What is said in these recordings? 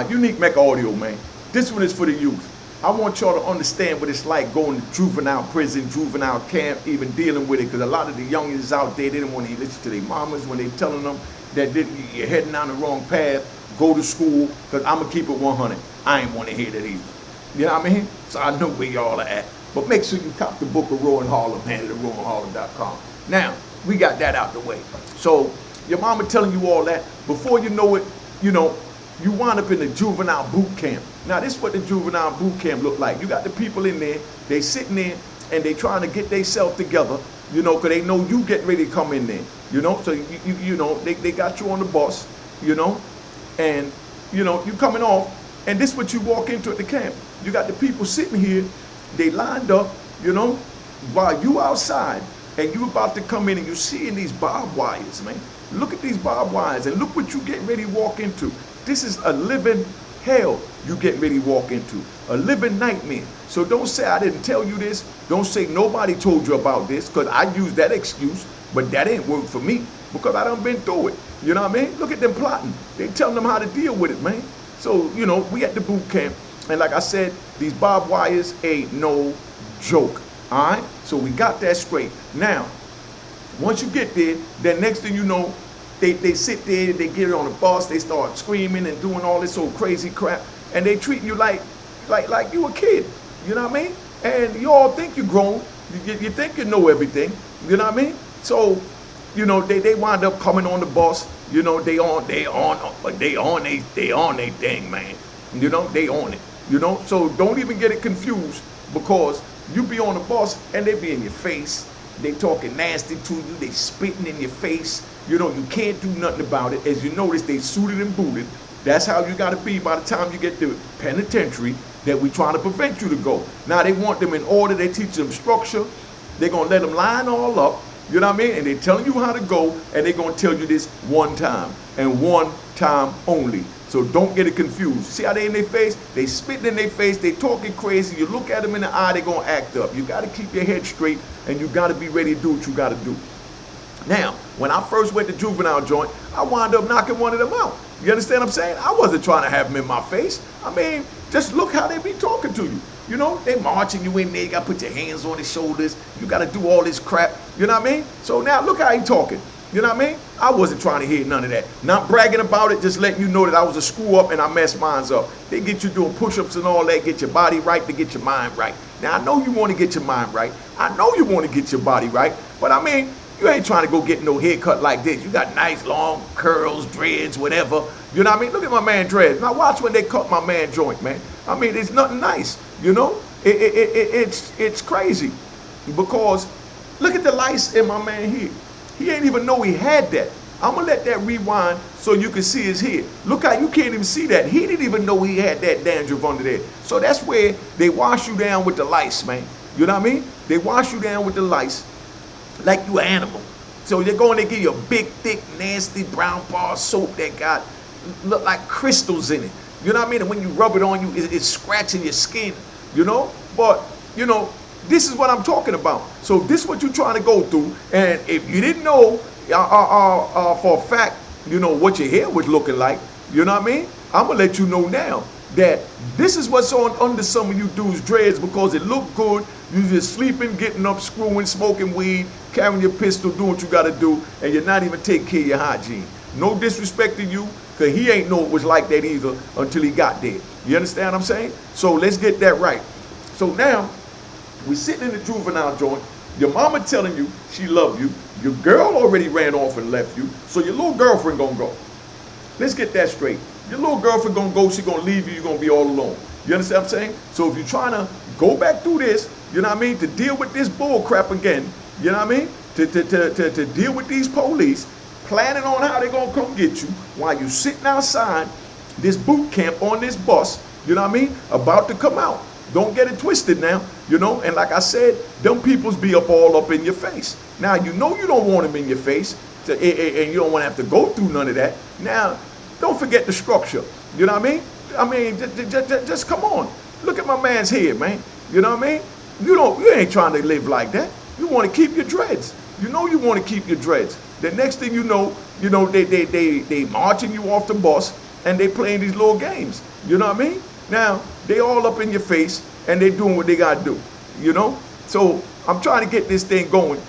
Unique Mecca audio, man. This one is for the youth. I want y'all to understand what it's like going to juvenile prison, juvenile camp, even dealing with it. Because a lot of the youngins out there, they don't want to listen to their mamas when they telling them that you're heading down the wrong path. Go to school, because I'm going to keep it 100. I ain't want to hear that either. You know what I mean? So I know where y'all are at. But make sure you cop the book of Rowan Harlem, man, at rowanharlem.com. Now, we got that out the way. So your mama telling you all that. Before you know it, you wind up in the juvenile boot camp. Now, this is what the juvenile boot camp look like. You got the people in there, they sitting there, and they trying to get themselves together, because they know you getting ready to come in there, So, they got you on the bus, and, you coming off, and this is what you walk into at the camp. You got the people sitting here, they lined up, while you outside, and you about to come in, and you seeing these barbed wires, man. Look at these barbed wires, and look what you getting ready to walk into. This is a living hell you getting ready to walk into, a living nightmare. So don't say I didn't tell you this. Don't say nobody told you about this, because I use that excuse, but that ain't worked for me because I done been through it. You know what I mean? Look at them plotting. They telling them how to deal with it, man. So, we at the boot camp, and like I said, these barbed wires ain't no joke, all right? So we got that straight. Now, once you get there, then next thing you know, they sit there, they get on the bus, they start screaming and doing all this old crazy crap, and they treat you like you a kid, you know what I mean? And you all think you're grown, you think you know everything, you know what I mean? So, they wind up coming on the bus, they on they thing, man. They on it, So don't even get it confused, because you be on the bus and they be in your face. They talking nasty to you. They spitting in your face. You can't do nothing about it. As you notice, they suited and booted. That's how you got to be by the time you get to penitentiary that we trying to prevent you to go. Now, they want them in order. They teach them structure. They're going to let them line all up. You know what I mean? And they're telling you how to go. And they're going to tell you this one time. And one time only. So don't get it confused. See how they in their face? They spitting in their face. They talking crazy. You look at them in the eye, they're going to act up. You got to keep your head straight, and you got to be ready to do what you got to do. Now, when I first went to juvenile joint, I wound up knocking one of them out. You understand what I'm saying? I wasn't trying to have them in my face. I mean, just look how they be talking to you. They marching you in there. You got to put your hands on his shoulders. You got to do all this crap. You know what I mean? So now look how he talking. You know what I mean? I wasn't trying to hear none of that. Not bragging about it, just letting you know that I was a screw up and I messed mine up. They get you doing push-ups and all that, get your body right to get your mind right. Now, I know you want to get your mind right. I know you want to get your body right. But I mean, you ain't trying to go get no haircut like this. You got nice long curls, dreads, whatever. You know what I mean? Look at my man dreads. Now watch when they cut my man joint, man. I mean, it's nothing nice. It's crazy. Because look at the lice in my man here. He ain't even know he had that. I'm going to let that rewind so you can see his hair. Look how you can't even see that. He didn't even know he had that dandruff under there. So that's where they wash you down with the lice, man. You know what I mean? They wash you down with the lice like you an animal. So they're going to give you a big, thick, nasty brown bar soap that look like crystals in it. You know what I mean? And when you rub it on you, it's scratching your skin, But, this is what I'm talking about. So this is what you're trying to go through. And if you didn't know for a fact, what your hair was looking like, you know what I mean? I'm going to let you know now that this is what's on under some of you dudes' dreads, because it look good. You just sleeping, getting up, screwing, smoking weed, carrying your pistol, doing what you got to do, and you're not even taking care of your hygiene. No disrespect to you, because he ain't know it was like that either until he got there. You understand what I'm saying? So let's get that right. So now, we sitting in the juvenile joint. Your mama telling you she love you. Your girl already ran off and left you. So your little girlfriend gonna go. Let's get that straight. Your little girlfriend gonna go. She gonna leave you. You're gonna be all alone. You understand what I'm saying? So if you're trying to go back through this, you know what I mean, to deal with this bull crap again, you know what I mean, to deal with these police, planning on how they're gonna come get you while you sitting outside this boot camp on this bus, you know what I mean, about to come out. Don't get it twisted now, and like I said, them peoples be all up in your face. Now, you don't want them in your face, and you don't want to have to go through none of that. Now, don't forget the structure, you know what I mean? Just come on. Look at my man's head, man. You know what I mean? You ain't trying to live like that. You want to keep your dreads. You want to keep your dreads. The next thing you know, they marching you off the bus, and they playing these little games. You know what I mean? Now, they all up in your face, and they doing what they got to do, you know? So I'm trying to get this thing going,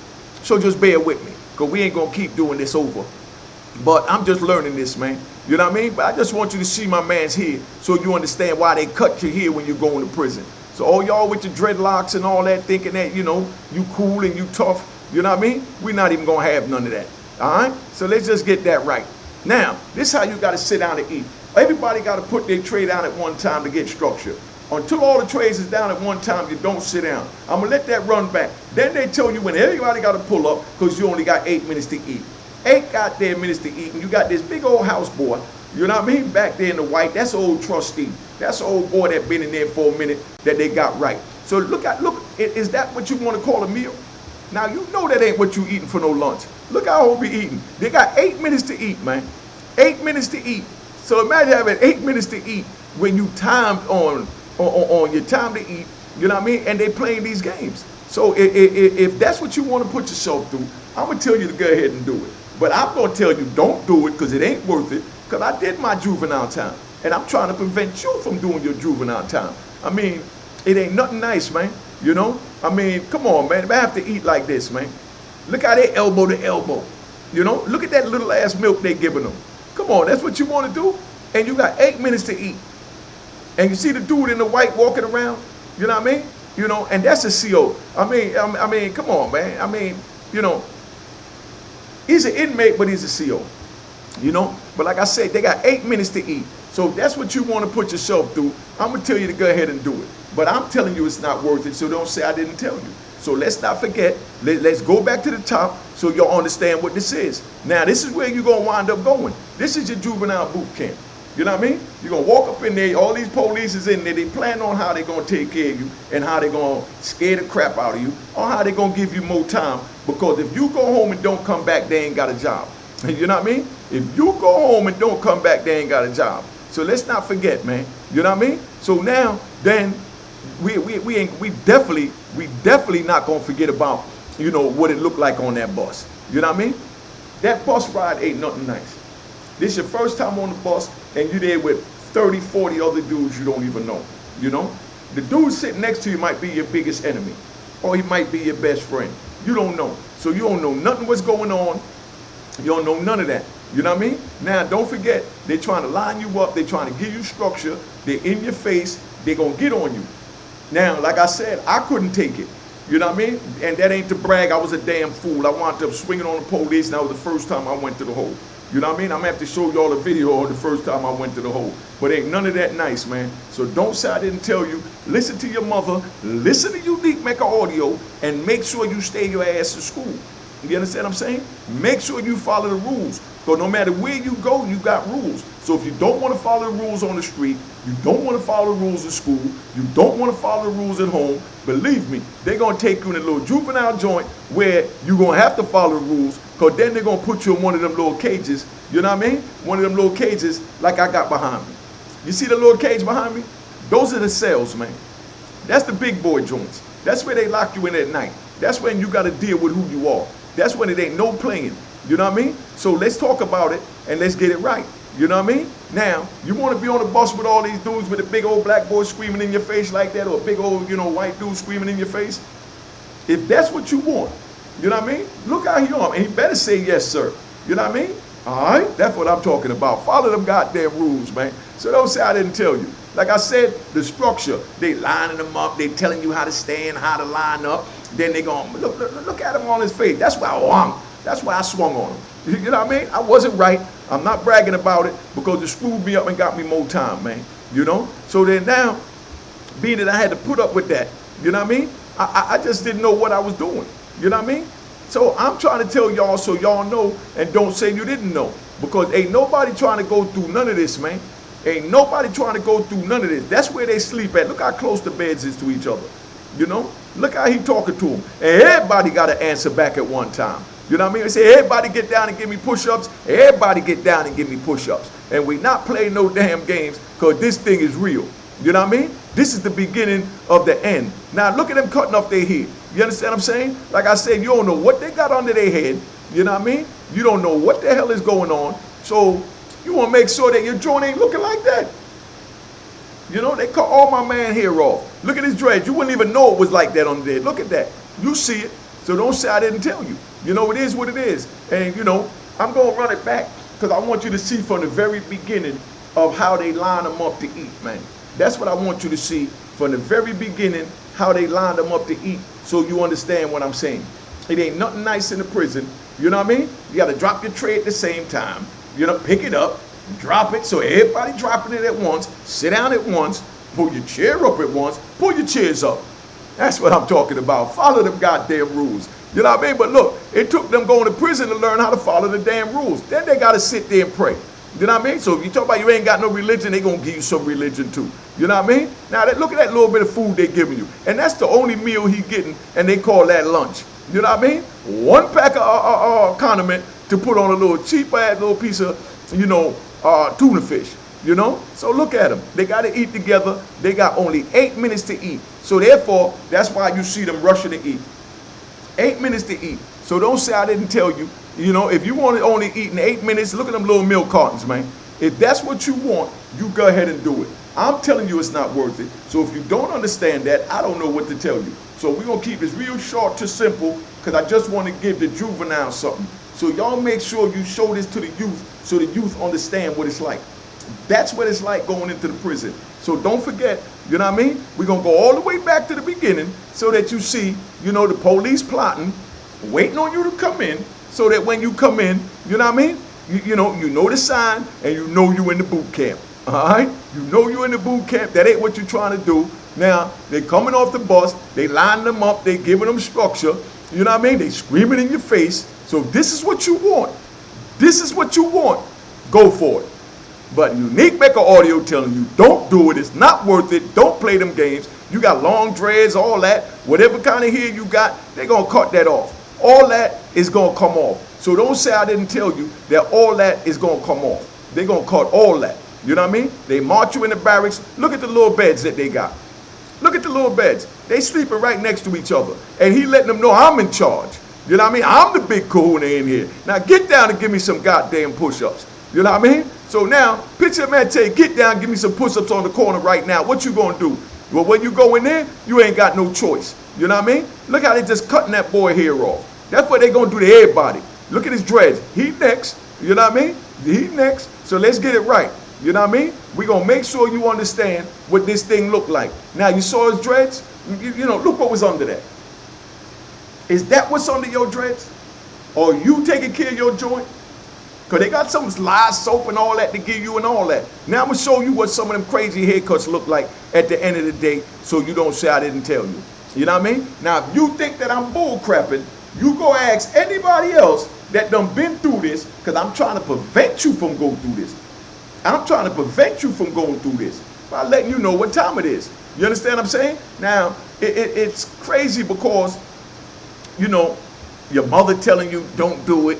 so just bear with me, because we ain't going to keep doing this over. But I'm just learning this, man. You know what I mean? But I just want you to see my man's hair so you understand why they cut your hair when you're going to prison. So all y'all with your dreadlocks and all that, thinking that, you know, you cool and you tough, you know what I mean? We're not even going to have none of that. All right? So let's just get that right. Now, this is how you got to sit down and eat. Everybody got to put their tray down at one time to get structure. Until all the trays is down at one time, you don't sit down. I'm going to let that run back. Then they tell you when everybody got to pull up because you only got 8 minutes to eat. 8 goddamn minutes to eat, and you got this big old houseboy, you know what I mean, back there in the white. That's an old trustee. That's an old boy that been in there for a minute that they got right. So look, is that what you want to call a meal? Now, you know that ain't what you eating for no lunch. Look how old we eating. They got 8 minutes to eat, man. 8 minutes to eat. So imagine having 8 minutes to eat when you timed on your time to eat, you know what I mean? And they playing these games. So if that's what you want to put yourself through, I'm going to tell you to go ahead and do it. But I'm going to tell you don't do it because it ain't worth it, because I did my juvenile time. And I'm trying to prevent you from doing your juvenile time. I mean, it ain't nothing nice, man. You know? I mean, come on, man. If I have to eat like this, man. Look how they elbow to elbow. You know? Look at that little ass milk they giving them. Come on, that's what you want to do? And you got 8 minutes to eat. And you see the dude in the white walking around? You know what I mean? You know, and that's a CO. I mean, come on, man. I mean, you know, he's an inmate, but he's a CO. You know? But like I said, they got 8 minutes to eat. So if that's what you want to put yourself through, I'm going to tell you to go ahead and do it. But I'm telling you it's not worth it, so don't say I didn't tell you. So let's not forget, let's go back to the top so y'all understand what this is. Now, this is where you're going to wind up going. This is your juvenile boot camp. You know what I mean? You're going to walk up in there, all these police is in there, they plan on how they're going to take care of you and how they're going to scare the crap out of you or how they're going to give you more time, because if you go home and don't come back, they ain't got a job. You know what I mean? If you go home and don't come back, they ain't got a job. So let's not forget, man. You know what I mean? So now, then, we definitely not gonna forget about, you know, what it looked like on that bus. You know what I mean? That bus ride ain't nothing nice. This your first time on the bus, and you're there with 30, 40 other dudes you don't even know. You know? The dude sitting next to you might be your biggest enemy, or he might be your best friend. You don't know. So you don't know nothing what's going on. You don't know none of that. You know what I mean? Now, don't forget, they're trying to line you up. They're trying to give you structure. They're in your face. They're going to get on you. Now, like I said, I couldn't take it. You know what I mean? And that ain't to brag. I was a damn fool. I wound up swinging on the police, and that was the first time I went to the hole. You know what I mean? I'm going to have to show y'all a video of the first time I went to the hole. But ain't none of that nice, man. So don't say I didn't tell you. Listen to your mother. Listen to Unique Mecca Audio, and make sure you stay your ass in school. You understand what I'm saying? Make sure you follow the rules. Because no matter where you go, you got rules. So if you don't want to follow the rules on the street, you don't want to follow the rules at school, you don't want to follow the rules at home, believe me, they're going to take you in a little juvenile joint where you're going to have to follow the rules, because then they're going to put you in one of them little cages. You know what I mean? One of them little cages like I got behind me. You see the little cage behind me? Those are the cells, man. That's the big boy joints. That's where they lock you in at night. That's when you got to deal with who you are. That's when it ain't no playing. You know what I mean? So let's talk about it and let's get it right. You know what I mean? Now, you want to be on the bus with all these dudes with a big old black boy screaming in your face like that, or a big old, you know, white dude screaming in your face? If that's what you want, you know what I mean? Look how he on. And he better say yes, sir. You know what I mean? All right? That's what I'm talking about. Follow them goddamn rules, man. So don't say I didn't tell you. Like I said, the they lining them up. They telling you how to stand, how to line up. Then they going, look at him on his face. That's why I swung on him. You know what I mean? I wasn't right. I'm not bragging about it, because it screwed me up and got me more time, man. You know? So then now, being that I had to put up with that, you know what I mean? I just didn't know what I was doing. You know what I mean? So I'm trying to tell y'all so y'all know, and don't say you didn't know. Because ain't nobody trying to go through none of this, man. Ain't nobody trying to go through none of this. That's where they sleep at. Look how close the beds is to each other. You know? Look how he talking to them. And everybody got to answer back at one time. You know what I mean? They say, everybody get down and give me push-ups. Everybody get down and give me push-ups. And we not playing no damn games, because this thing is real. You know what I mean? This is the beginning of the end. Now, look at them cutting off their head. You understand what I'm saying? Like I said, you don't know what they got under their head. You know what I mean? You don't know what the hell is going on. So, You want to make sure that your joint ain't looking like that. You know, they cut all my man hair off. Look at his dreads. You wouldn't even know it was like that on there. Look at that. You see it. So don't say I didn't tell you. You know, it is what it is. And, you know, I'm going to run it back because I want you to see from the very beginning of how they line them up to eat, man. That's what I want you to see from the very beginning, how they line them up to eat, so you understand what I'm saying. It ain't nothing nice in the prison. You know what I mean? You got to drop your tray at the same time. You know, pick it up, drop it, so everybody dropping it at once. Sit down at once, pull your chair up at once, pull your chairs up. That's what I'm talking about. Follow them goddamn rules. You know what I mean? But look, it took them going to prison to learn how to follow the damn rules. Then they got to sit there and pray. You know what I mean? So if you talk about you ain't got no religion, they going to give you some religion too. You know what I mean? Now, look at that little bit of food they giving you. And that's the only meal he getting, and they call that lunch. You know what I mean? One pack of condiment to put on a little cheap-ass little piece of, you know, tuna fish. You know? So look at them. They got to eat together. They got only 8 minutes to eat. So therefore, that's why you see them rushing to eat. 8 minutes to eat. So don't say I didn't tell you. You know, if you want to only eat in 8 minutes, look at them little milk cartons, man. If that's what you want, you go ahead and do it. I'm telling you it's not worth it. So if you don't understand that, I don't know what to tell you. So we're going to keep this real short to simple because I just want to give the juvenile something. So y'all make sure you show this to the youth so the youth understand what it's like. That's what it's like going into the prison. So don't forget, you know what I mean? We're going to go all the way back to the beginning so that you see, you know, the police plotting, waiting on you to come in so that when you come in, you know what I mean? You know the sign and you know you in the boot camp. All right? You know you in the boot camp. That ain't what you're trying to do. Now, they coming off the bus. They lining them up. They giving them structure. You know what I mean? They screaming in your face. So if this is what you want, this is what you want, go for it. But Unique Mecca Audio telling you, don't do it. It's not worth it. Don't play them games. You got long dreads, all that. Whatever kind of hair you got, they're going to cut that off. All that is going to come off. So don't say I didn't tell you that all that is going to come off. They're going to cut all that. You know what I mean? They march you in the barracks. Look at the little beds that they got. Look at the little beds. They sleeping right next to each other. And he letting them know I'm in charge. You know what I mean? I'm the big kahuna in here. Now get down and give me some goddamn push-ups. You know what I mean? So now, picture a man tell you, get down, give me some push-ups on the corner right now. What you gonna do? Well, when you go in there, you ain't got no choice. You know what I mean? Look how they just cutting that boy hair off. That's what they gonna do to everybody. Look at his dreads. He next. You know what I mean? He next. So let's get it right. You know what I mean? We gonna make sure you understand what this thing look like. Now, you saw his dreads? You know, look what was under that. Is that what's under your dreads? Or you taking care of your joint? Because they got some live soap and all that to give you and all that. Now I'm going to show you what some of them crazy haircuts look like at the end of the day so you don't say I didn't tell you. You know what I mean? Now, if you think that I'm bull crapping, you go ask anybody else that done been through this because I'm trying to prevent you from going through this. I'm trying to prevent you from going through this by letting you know what time it is. You understand what I'm saying? Now, it's crazy because, you know, your mother telling you don't do it.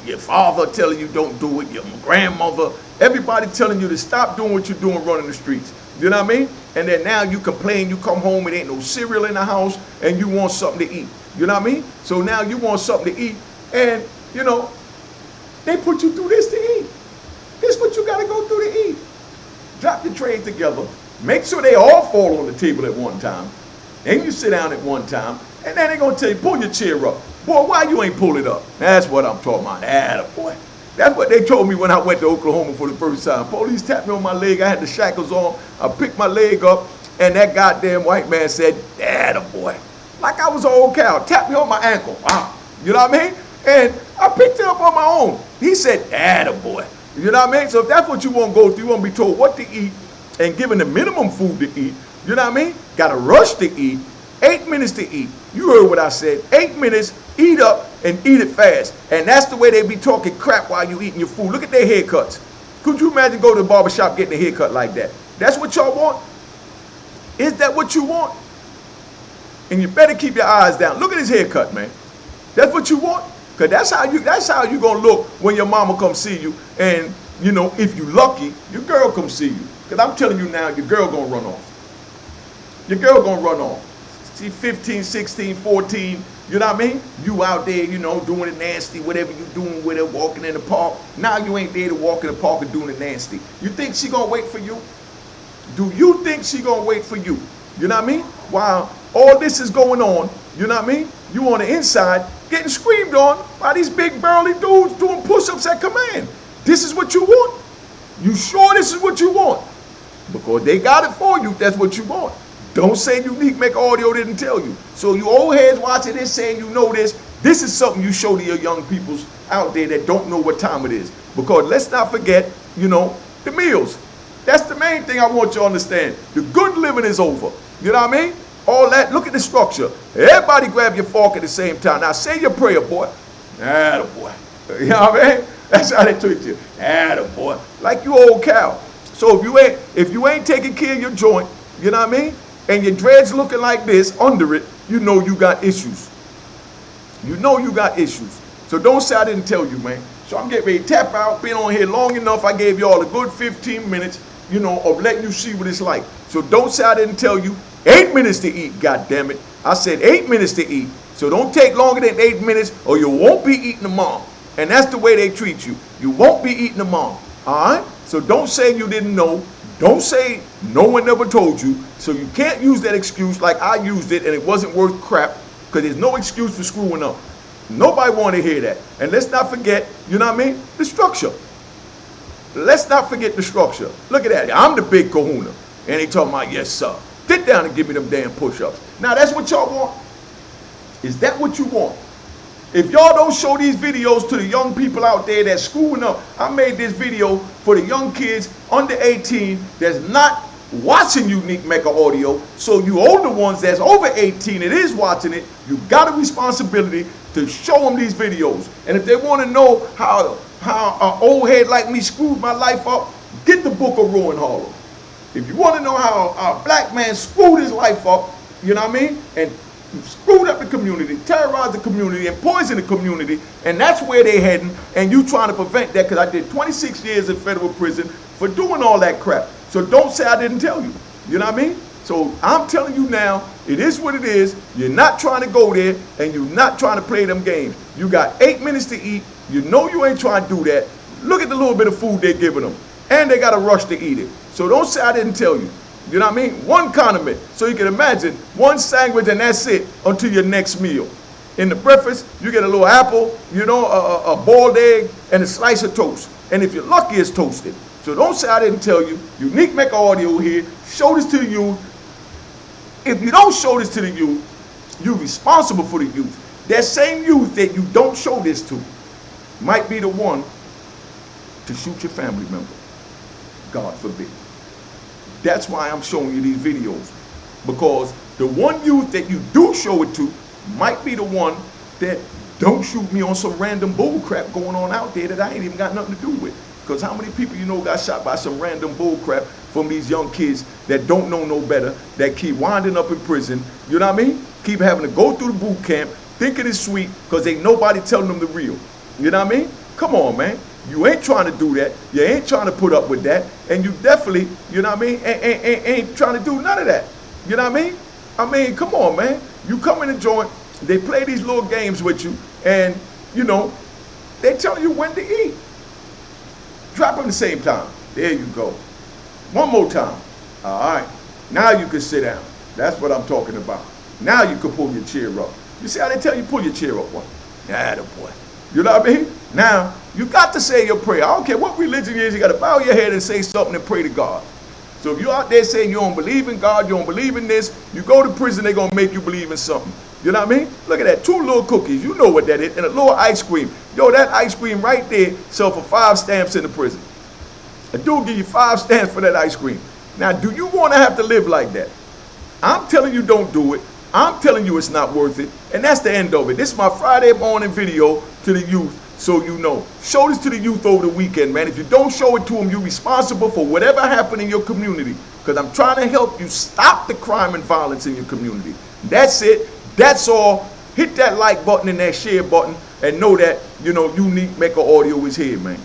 Your father telling you don't do it, your grandmother, everybody telling you to stop doing what you're doing running the streets. You know what I mean? And then now you complain, you come home, it ain't no cereal in the house, and you want something to eat. You know what I mean? So now you want something to eat, and, you know, they put you through this to eat. This is what you got to go through to eat. Drop the trays together. Make sure they all fall on the table at one time. Then you sit down at one time, and then they're going to tell you, pull your chair up. Boy, why you ain't pull it up? That's what I'm talking about. Attaboy. That's what they told me when I went to Oklahoma for the first time. Police tapped me on my leg. I had the shackles on. I picked my leg up, and that goddamn white man said, attaboy. Like I was an old cow. Tapped me on my ankle. Wow. You know what I mean? And I picked it up on my own. He said, attaboy. You know what I mean? So if that's what you want to go through, you want to be told what to eat and given the minimum food to eat. You know what I mean? Got to rush to eat. 8 minutes to eat. You heard what I said. 8 minutes, eat up and eat it fast. And that's the way they be talking crap while you eating your food. Look at their haircuts. Could you imagine going to the barbershop getting a haircut like that? That's what y'all want? Is that what you want? And you better keep your eyes down. Look at his haircut, man. That's what you want? Because that's how you going to look when your mama come see you. And, you know, if you lucky, your girl come see you. Because I'm telling you now, your girl going to run off. Your girl going to run off. She's 15, 16, 14, You know what I mean? You out there, you know, doing it nasty, whatever you doing with her, walking in the park. Now you ain't there to walk in the park and doing it nasty. You think she gonna wait for you? Do you think she gonna wait for you? You know what I mean? While all this is going on, you know what I mean? You on the inside getting screamed on by these big burly dudes doing push-ups at command. This is what you want? You sure this is what you want? Because they got it for you if that's what you want. Don't say Unique Mecca Audio didn't tell you. So you old heads watching this saying you know this, this is something you show to your young peoples out there that don't know what time it is. Because let's not forget, you know, the meals. That's the main thing I want you to understand. The good living is over. You know what I mean? All that, look at the structure. Everybody grab your fork at the same time. Now say your prayer, boy. Attaboy. You know what I mean? That's how they treat you. Attaboy. Like you old cow. So if you ain't taking care of your joint, you know what I mean? And your dreads looking like this under it, you know you got issues. You know you got issues. So don't say I didn't tell you, man. So I'm getting ready to tap out. Been on here long enough. I gave you all a good 15 minutes, you know, of letting you see what it's like. So don't say I didn't tell you. 8 minutes to eat, goddammit. I said 8 minutes to eat. So don't take longer than 8 minutes or you won't be eating tomorrow. And that's the way they treat you. You won't be eating tomorrow. All right? So don't say you didn't know. Don't say no one never told you. So you can't use that excuse like I used it and it wasn't worth crap, because there's no excuse for screwing up. Nobody want to hear that. And let's not forget, you know what I mean, the structure. Let's not forget the structure. Look at that. I'm the big kahuna. And they talking about, yes, sir. Sit down and give me them damn push-ups. Now, that's what y'all want? Is that what you want? If y'all don't show these videos to the young people out there that's screwing up, I made this video for the young kids under 18 that's not watching Unique Mecca Audio. So you older ones that's over 18 that is watching it, you got a responsibility to show them these videos. And if they want to know how an old head like me screwed my life up, get the book of Ruin Harlem. If you want to know how a black man screwed his life up, you know what I mean, and screwed up the community, terrorized the community, and poisoned the community, and that's where they're heading, and you trying to prevent that, because I did 26 years in federal prison for doing all that crap. So don't say I didn't tell you. You know what I mean? So I'm telling you now, it is what it is. You're not trying to go there, and you're not trying to play them games. You got 8 minutes to eat. You know you ain't trying to do that. Look at the little bit of food they're giving them, and they got to rush to eat it. So don't say I didn't tell you. You know what I mean? One condiment. So you can imagine one sandwich and that's it until your next meal. In the breakfast, you get a little apple, you know, a boiled egg, and a slice of toast. And if you're lucky, it's toasted. So don't say I didn't tell you. Unique Mecca Audio here. Show this to the youth. If you don't show this to the youth, you're responsible for the youth. That same youth that you don't show this to might be the one to shoot your family member. God forbid. That's why I'm showing you these videos, because the one youth that you do show it to might be the one that don't shoot me on some random bull crap going on out there that I ain't even got nothing to do with. Because how many people you know got shot by some random bull crap from these young kids that don't know no better, that keep winding up in prison, you know what I mean? Keep having to go through the boot camp, thinking it's sweet because ain't nobody telling them the real. You know what I mean? Come on, man. You ain't trying to do that. You ain't trying to put up with that. And you definitely, you know what I mean, ain't trying to do none of that. You know what I mean? I mean, come on, man. You come in the joint, they play these little games with you, and, you know, they tell you when to eat. Drop them the same time. There you go. One more time. All right. Now you can sit down. That's what I'm talking about. Now you can pull your chair up. You see how they tell you pull your chair up one? Attaboy. You know what I mean? Now, you got to say your prayer. I don't care what religion it is, you got to bow your head and say something and pray to God. So if you're out there saying you don't believe in God, you don't believe in this, you go to prison, they're going to make you believe in something. You know what I mean? Look at that, 2 little cookies, you know what that is, and a little ice cream. Yo, that ice cream right there sell for 5 stamps in the prison. A dude give you 5 stamps for that ice cream. Now, do you want to have to live like that? I'm telling you don't do it. I'm telling you it's not worth it. And that's the end of it. This is my Friday morning video to the youth, so you know. Show this to the youth over the weekend, man. If you don't show it to them, you're responsible for whatever happened in your community. Because I'm trying to help you stop the crime and violence in your community. That's it. That's all. Hit that like button and that share button and know that, you know, Unique Mecca Audio is here, man.